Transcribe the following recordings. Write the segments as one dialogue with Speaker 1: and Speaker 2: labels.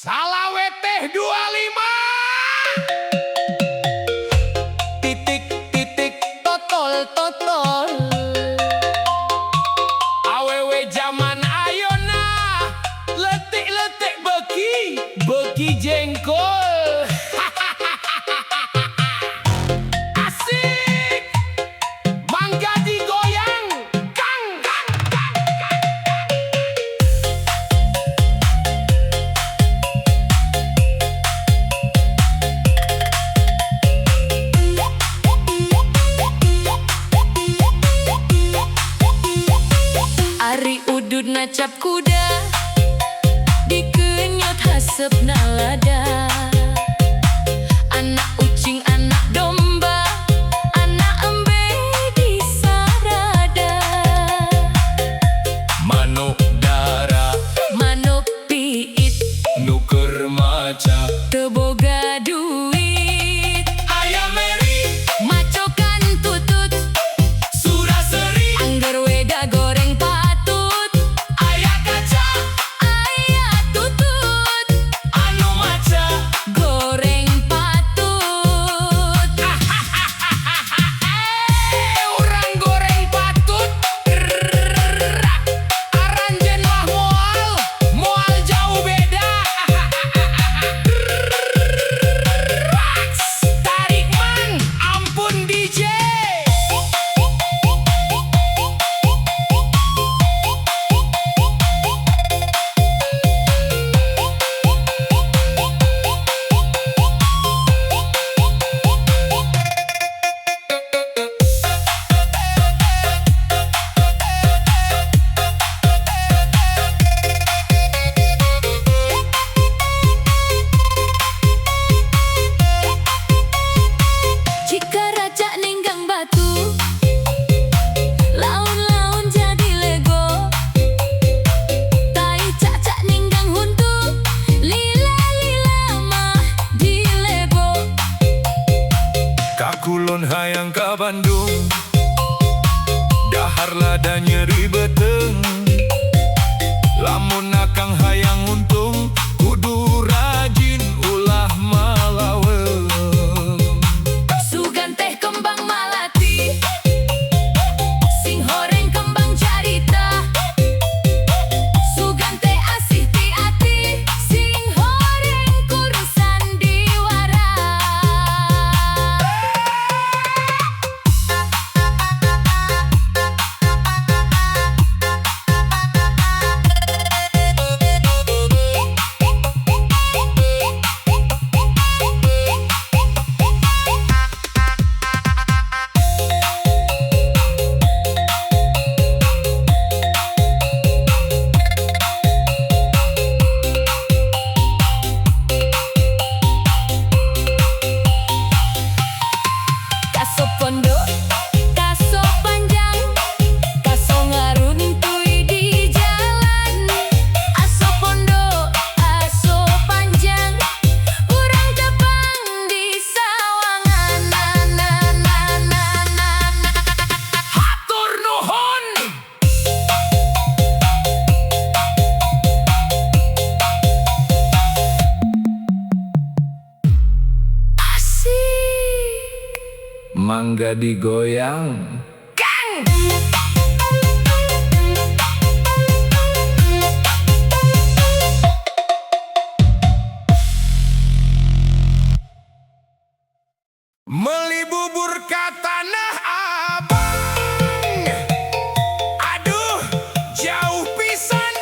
Speaker 1: Salawe teh 25. Titik titik totol totol. Awewe zaman ayona letik letik beki beki jengkol. Asik, mangga digoyang, kang kang kang kang.
Speaker 2: Ari udud nacap kuda dikenyot hasep nalada. Anak ucing anak domba anak embe di sarada.
Speaker 1: Manuk dara
Speaker 2: Manuk piit
Speaker 1: nuker maca.
Speaker 2: teboga duit.
Speaker 1: Ayam meri
Speaker 2: Macokan tutut
Speaker 1: suraseri.
Speaker 2: angger weda goreng patut.
Speaker 1: Ayah kaca
Speaker 2: Aya tutut
Speaker 1: anu maca.
Speaker 2: goreng patut.
Speaker 1: Orang goreng patut. Aranjen mah moal jauh beda. Tarik man, ampun DJ.
Speaker 2: Jika raja ninggang batu, laun-laun jadi lego. Tai cacak ninggang huntu, lila-lila mah di lego.
Speaker 1: Kakulon hayang ka Bandung, dahar lada nyeri beteng. Lamun akang hayang untung, kudu rajin ulah malaweng.
Speaker 2: Sugan teh kembang malati, sing horeng kembang carita. Sugan teh asih ti ati, sing horeng kurusan diwara. Kaso pondok, kaso panjang, kaso ngaruntui di jalan. Aso pondok, aso panjang, urang tepang di sawangan. Na na na na na na.
Speaker 1: Hatur nuhun.
Speaker 2: Asik.
Speaker 1: Mangga digoyang. Meli bubur ka Tanah Abang. Aduh, jauh pisan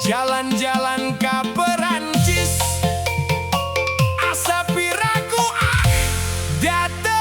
Speaker 1: jalan-jalan ka Perancis. Asa piraku datang.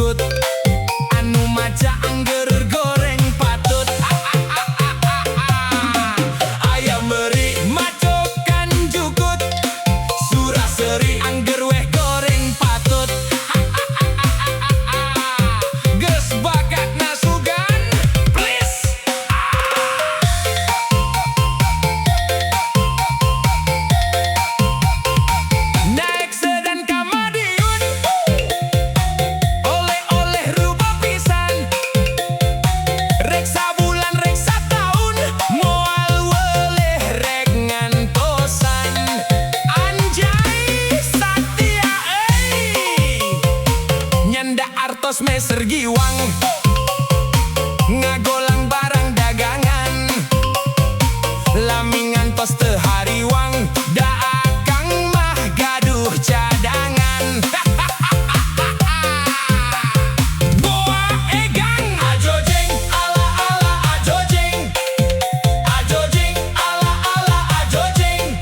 Speaker 1: jukut anu maca angger goreng patut. Ayam beri macokan jukut suraseri angger weh goreng patut. Geus bakat nasugan please. Naik sedan ka Madiun, oleh-oleh rupa pisan. Rek sabulan rek sataun, moal weleh rek ngantosan. Anjay satia nyanda artos meser giwang, ngagolang barang dagangan. Lami ngantos teu hariwang, da akang mah gaduh cadangan. Boa egang ajojeng ala ala ajojeng, ajojeng ala ala ajojeng,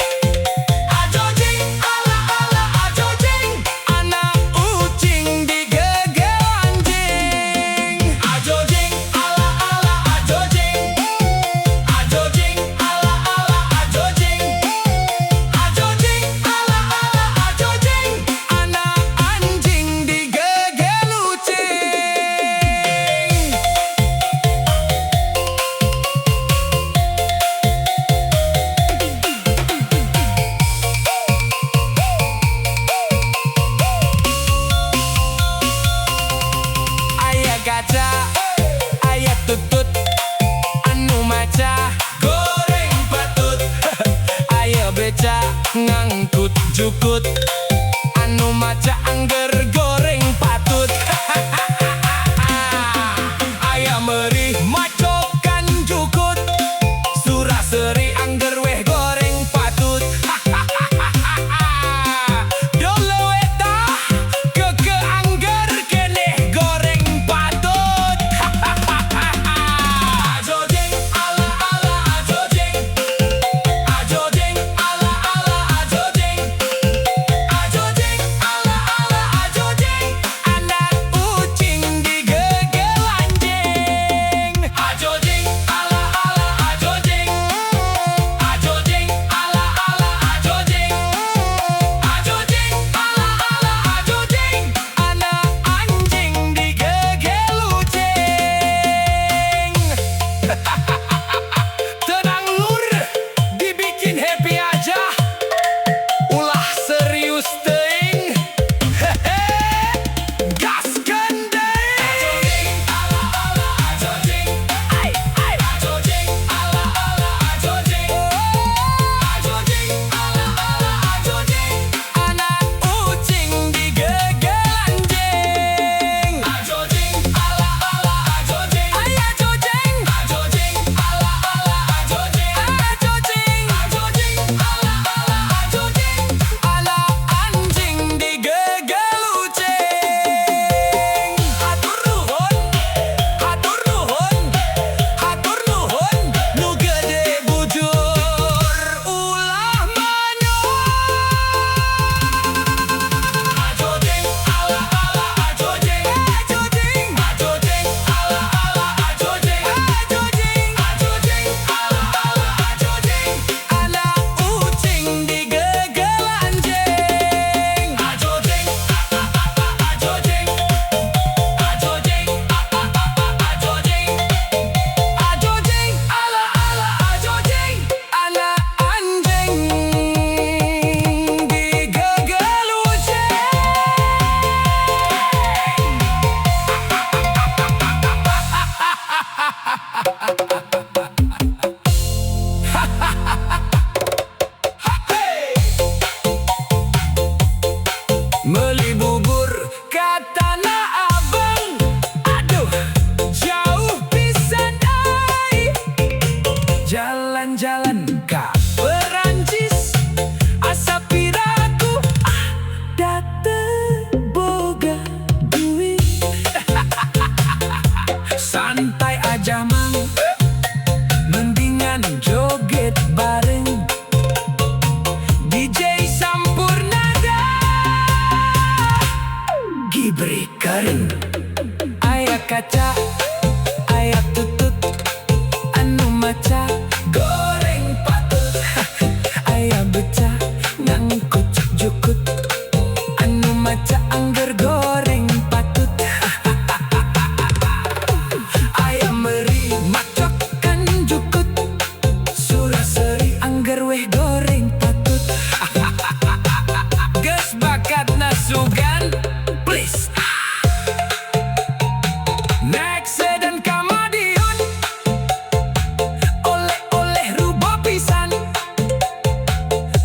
Speaker 1: ajojeng ala ala ajojeng. Anak ucing digegel anjing, ajojeng ala ala kaca, aya tutut, anu maca goreng patut. Aya beca, ngangkut jukut, anu maca angger goreng patut. Aya meri, macok kan jukut, suraseri angger weh goreng patut. Geus bakat nasugan, please. Next dan Kamadiun, oleh-oleh rubo pisan.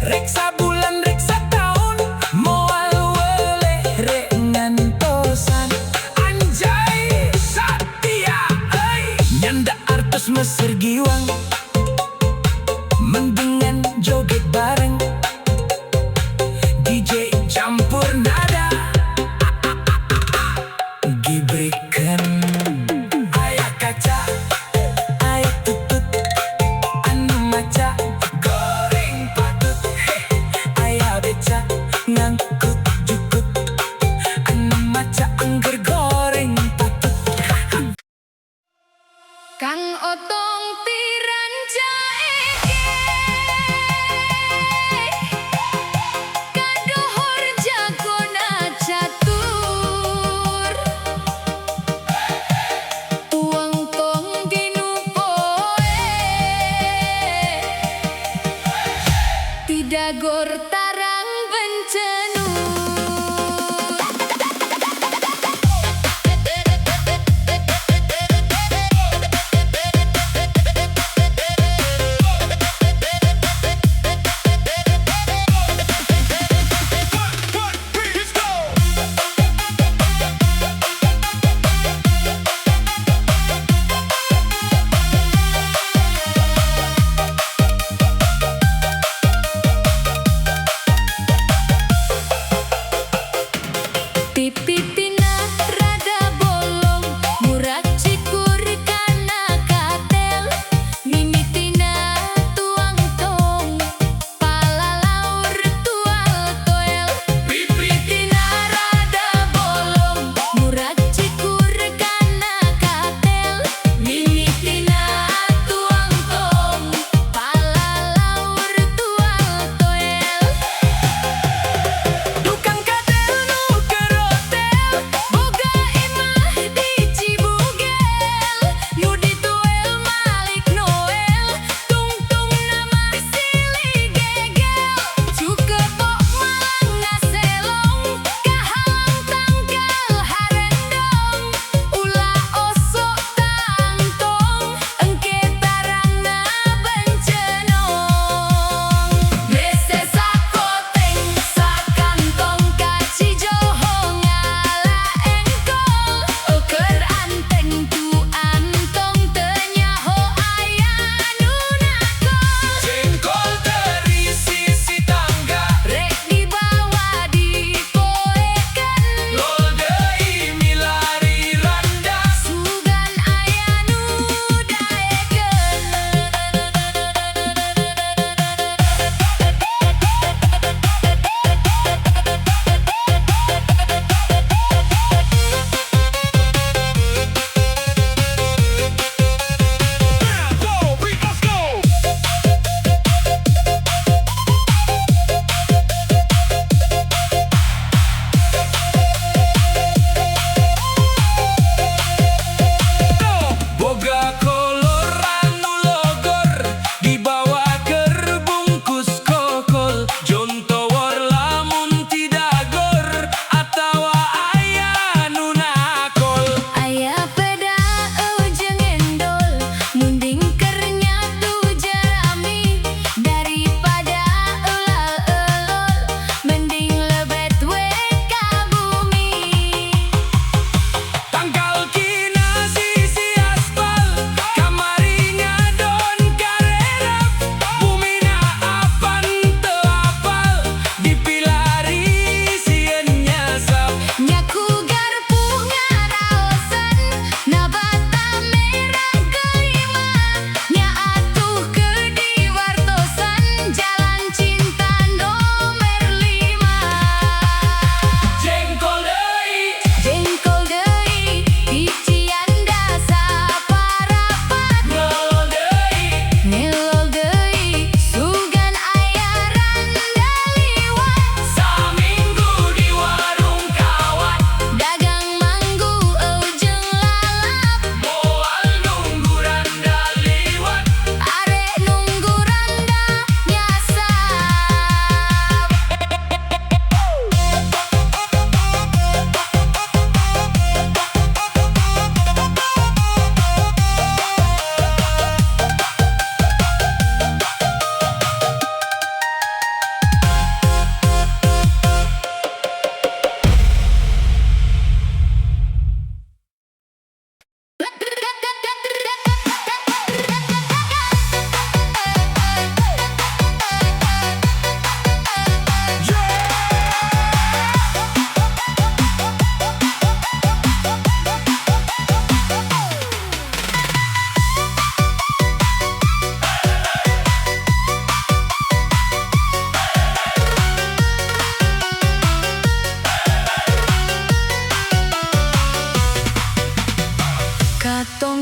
Speaker 1: Reksa bulan reksa tahun, moal weleh rek ngantosan. Anjay Satya euy, nyanda artos Mesir Giwang, mendengan joget bareng DJ campur nada, gibrikan. Aya kaca, aya tutut, anu maca goreng patut. Aya beca, ngangkut jukut, anu maca angger goreng patut.
Speaker 2: Kang Otong tiran jaeke, kadohor jagona catur.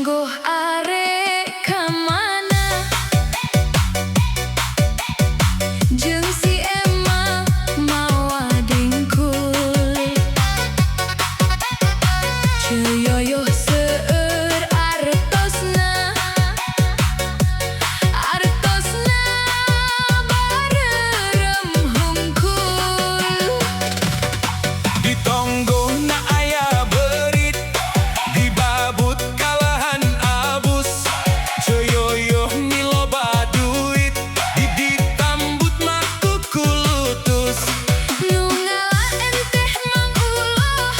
Speaker 2: Tonggo arek kamana jeung si Emma mawa dengkul Ceyoyo seueur artosna barerem hungkul
Speaker 1: Di Tonggo na aya berit dibabut kalahan abus Ceyoyo miloba duit ditambut mah kukulutus
Speaker 2: Nu ngalah enteh mang uloh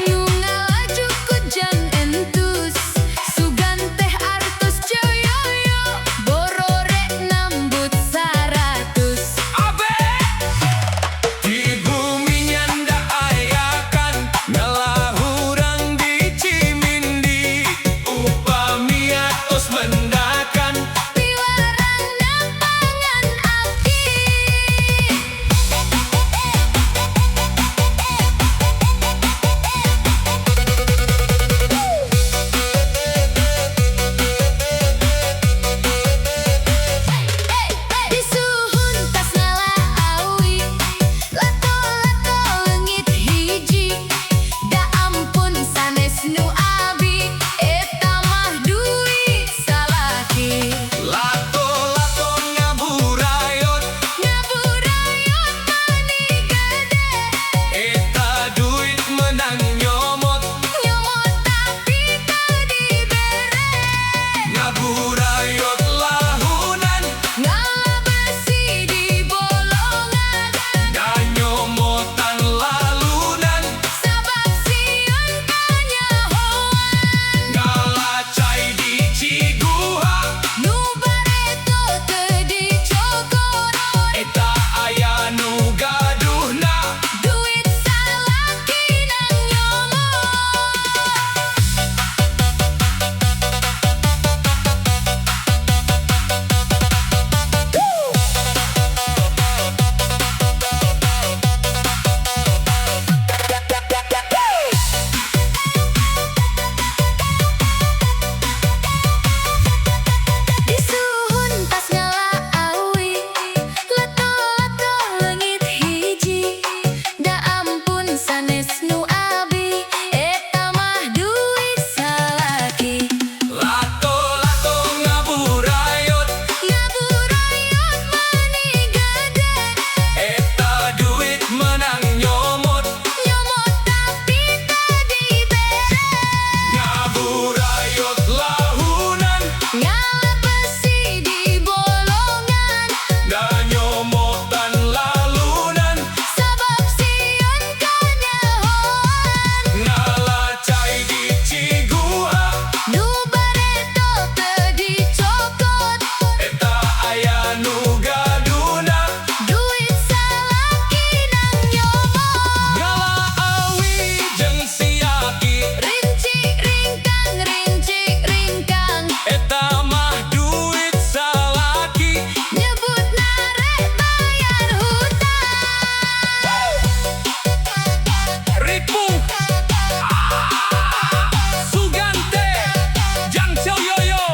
Speaker 2: nu ngalah jukut jan entus sugan teh artos ceyoyo borore nambut 100
Speaker 1: Abe di bumi nyanda ayakan ngalahurang di Cimindi upami atos mendakan
Speaker 2: piwarang nampangan abdi Disuhun tas ngalaawi lato-lato leungit hiji da ampun sanes nu abi eta mah duit salaki
Speaker 1: Lato-lato ngaburayot
Speaker 2: mani gede
Speaker 1: eta duit menang nyomot
Speaker 2: nyomot tapi teu dibere
Speaker 1: ngaburayot lahunan
Speaker 2: ngabesi di bolongan
Speaker 1: da nyomotan lalunan
Speaker 2: sabab sieun kanyahoan
Speaker 1: ngalacai di Ciguha
Speaker 2: nu bareto teu dicokot
Speaker 1: eta aya nu gaduhna
Speaker 2: duit salaki nang nyomot Disuhun tas ngalaawi lato-lato leungit hiji da ampun sanes nu abi eta mah duit salaki
Speaker 1: Lato-lato ngaburayot
Speaker 2: mani gede
Speaker 1: eta duit menang nyomot
Speaker 2: nyomot tapi teu dibere
Speaker 1: ngaburayot lahunan
Speaker 2: ngabesi di bolongan
Speaker 1: da nyomotan lalunan
Speaker 2: sabab sieun kanyahoan
Speaker 1: ngalacai di Ciguha
Speaker 2: nu bareto teu dicokot
Speaker 1: eta aya nu gaduna
Speaker 2: duit salaki nang nyomot
Speaker 1: ngalaawi jeung siaki
Speaker 2: rincik ringkang
Speaker 1: eta mah duit salaki
Speaker 2: nyebut narek bayar hutang
Speaker 1: Ripung Sugante Jang Ceyoyo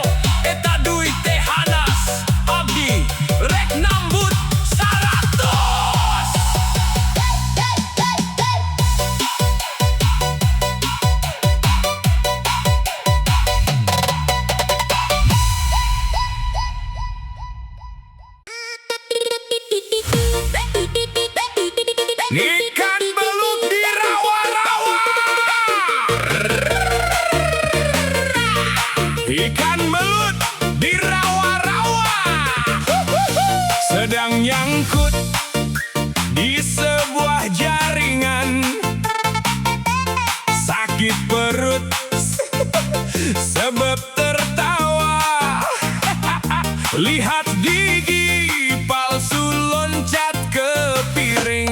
Speaker 1: eta duit teh hanas abdi rek nambut 100 Ikan belut di rawa-rawa Ikan belut di rawa-rawa sedang nyangkut di sebuah jaringan sakit perut sebab tertawa lihat gigi palsu loncat ke piring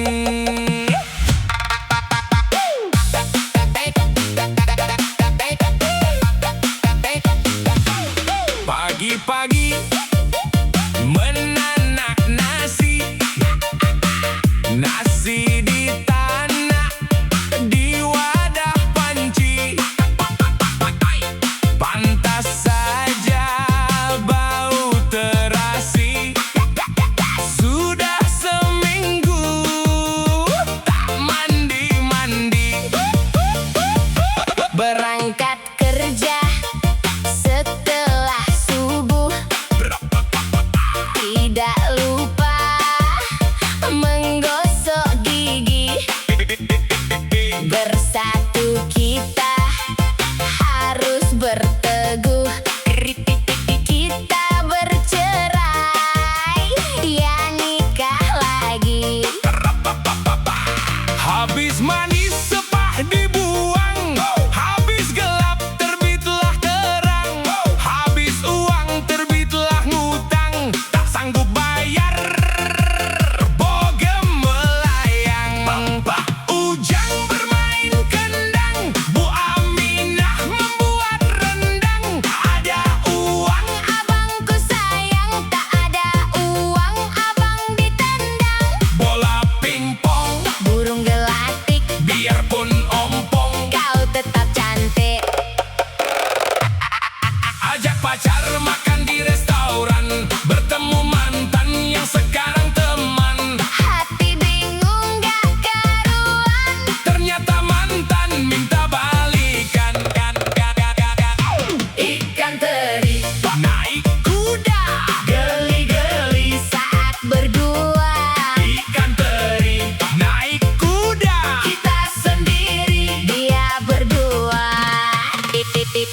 Speaker 2: Baju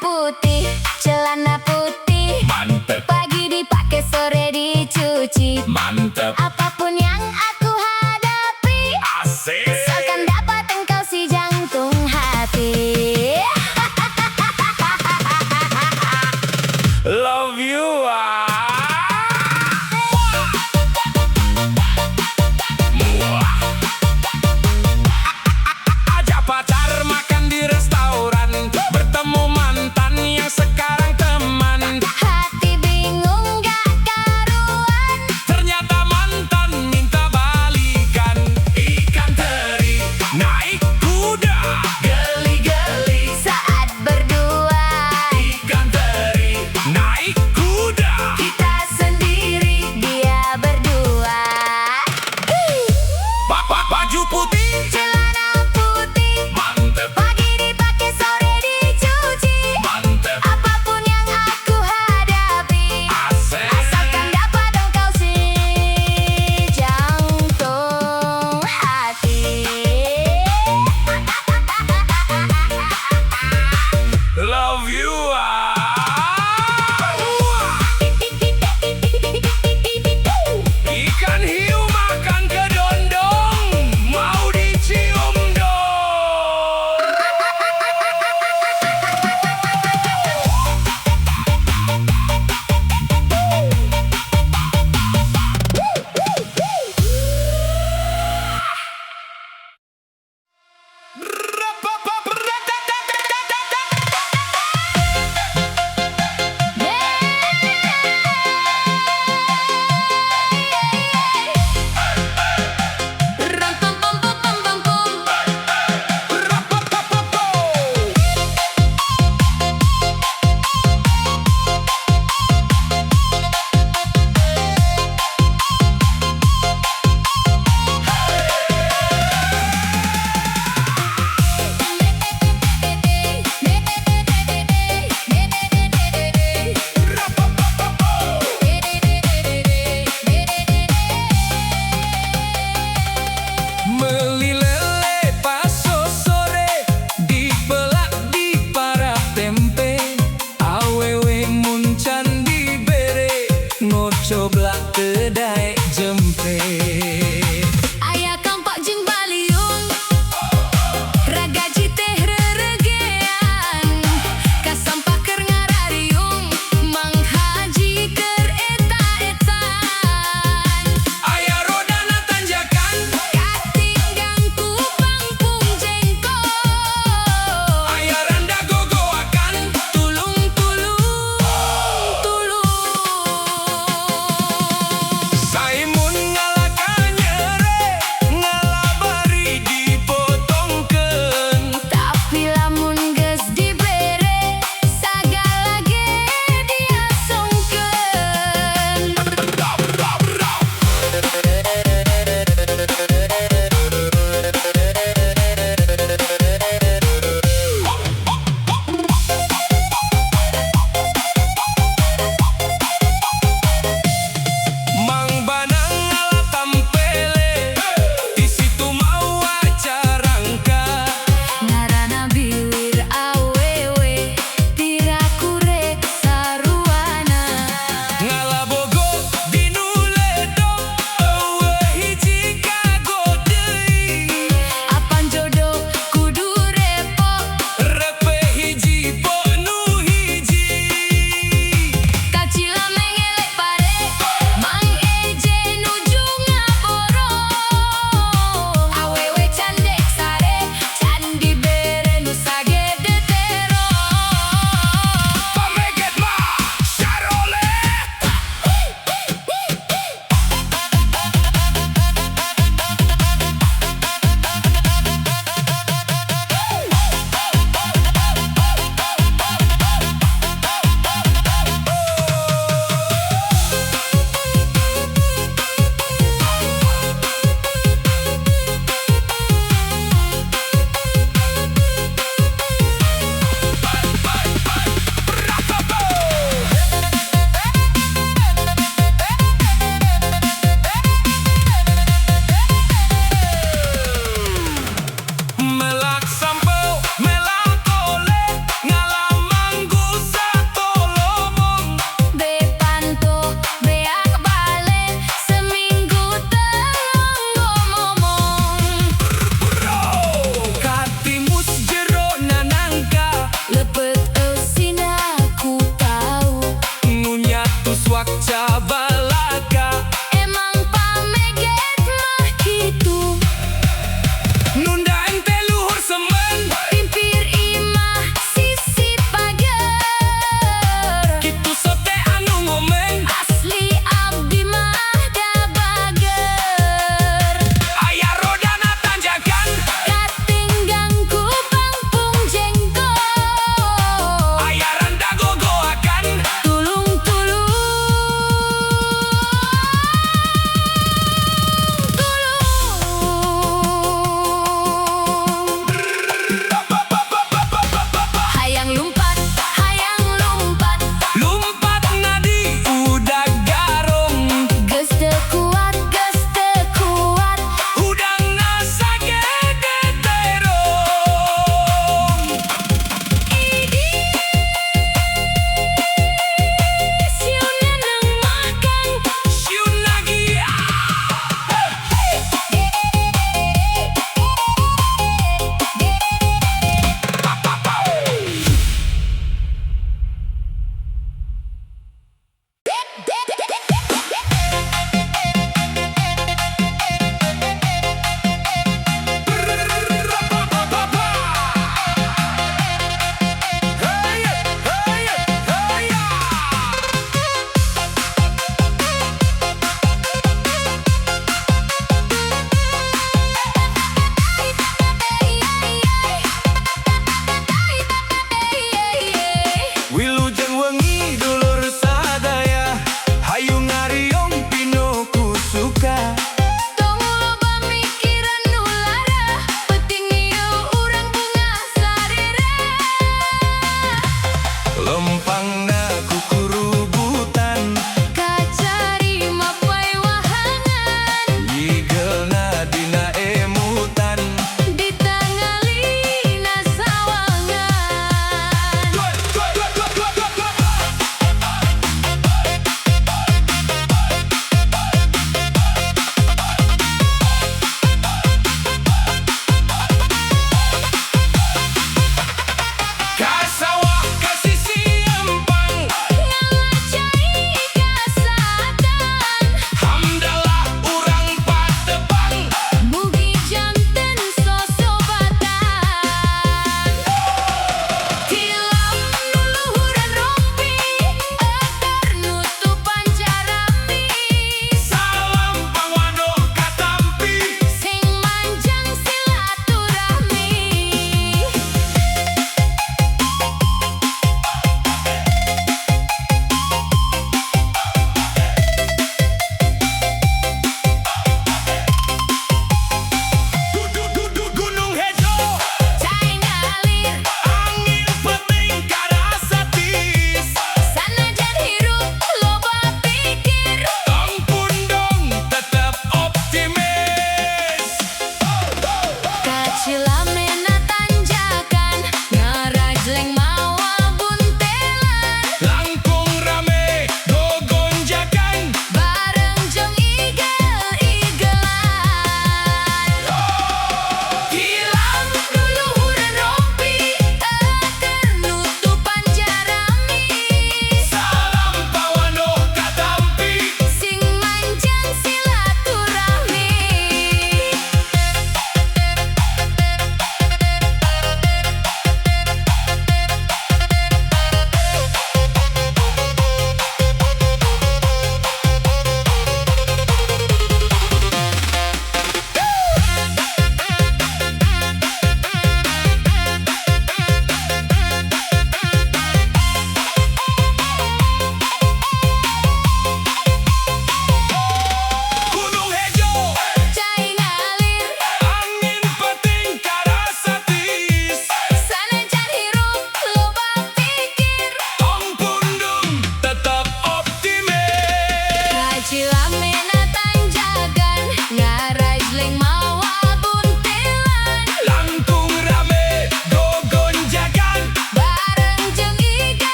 Speaker 2: putih, celana putih,
Speaker 1: Mantep,
Speaker 2: pagi dipakai, sore dicuci.
Speaker 1: mantep,
Speaker 2: Apapun yang aku hadapi,
Speaker 1: asik.
Speaker 2: akan dapat engkau si jantung hati.
Speaker 1: Love you.